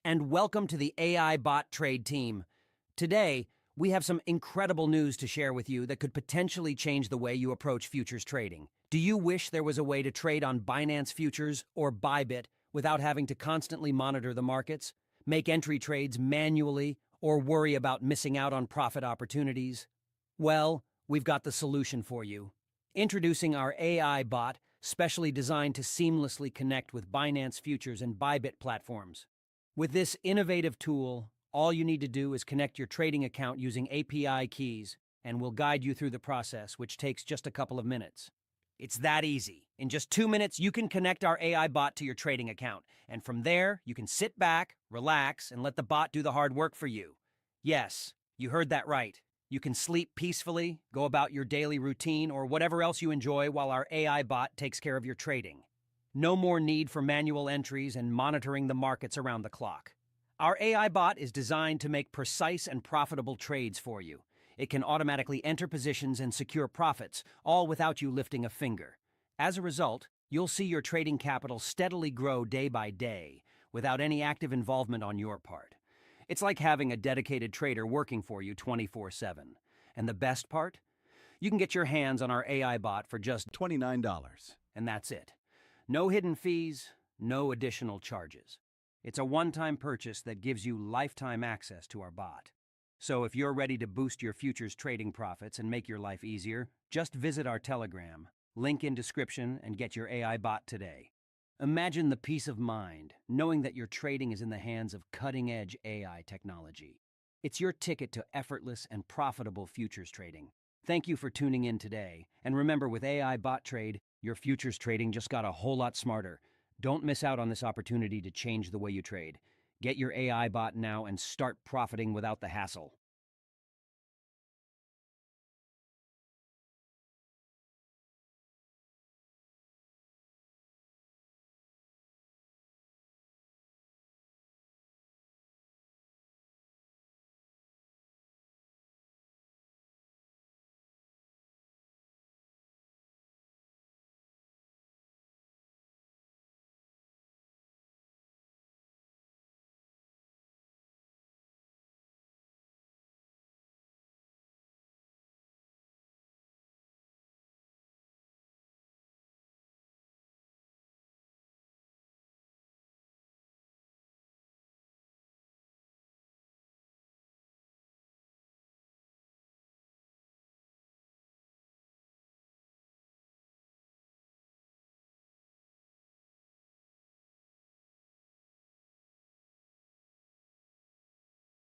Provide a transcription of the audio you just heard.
and welcome to the AI Bot Trade team. Today, we have some incredible news to share with you that could potentially change the way you approach futures trading. Do you wish there was a way to trade on Binance Futures or Bybit without having to constantly monitor the markets, make entry trades manually, or worry about missing out on profit opportunities? Well, we've got the solution for you. Introducing our AI bot, specially designed to seamlessly connect with Binance Futures and Bybit platforms. With this innovative tool, all you need to do is connect your trading account using API keys, and we'll guide you through the process, which takes just a couple of minutes. It's that easy. In just 2 minutes, you can connect our AI bot to your trading account, and from there, you can sit back, relax, and let the bot do the hard work for you. Yes, you heard that right. You can sleep peacefully, go about your daily routine, or whatever else you enjoy while our AI bot takes care of your trading. No more need for manual entries and monitoring the markets around the clock. Our AI bot is designed to make precise and profitable trades for you. It can automatically enter positions and secure profits, all without you lifting a finger. As a result, you'll see your trading capital steadily grow day by day, without any active involvement on your part. It's like having a dedicated trader working for you 24/7. And the best part? You can get your hands on our AI bot for just $29. and that's it. No hidden fees, no additional charges. It's a one-time purchase that gives you lifetime access to our bot. So if you're ready to boost your futures trading profits and make your life easier, just visit our Telegram, link in description, and get your AI bot today. Imagine the peace of mind knowing that your trading is in the hands of cutting-edge AI technology. It's your ticket to effortless and profitable futures trading. Thank you for tuning in today. And remember, with AI Bot Trade, your futures trading just got a whole lot smarter. Don't miss out on this opportunity to change the way you trade. Get your AI bot now and start profiting without the hassle.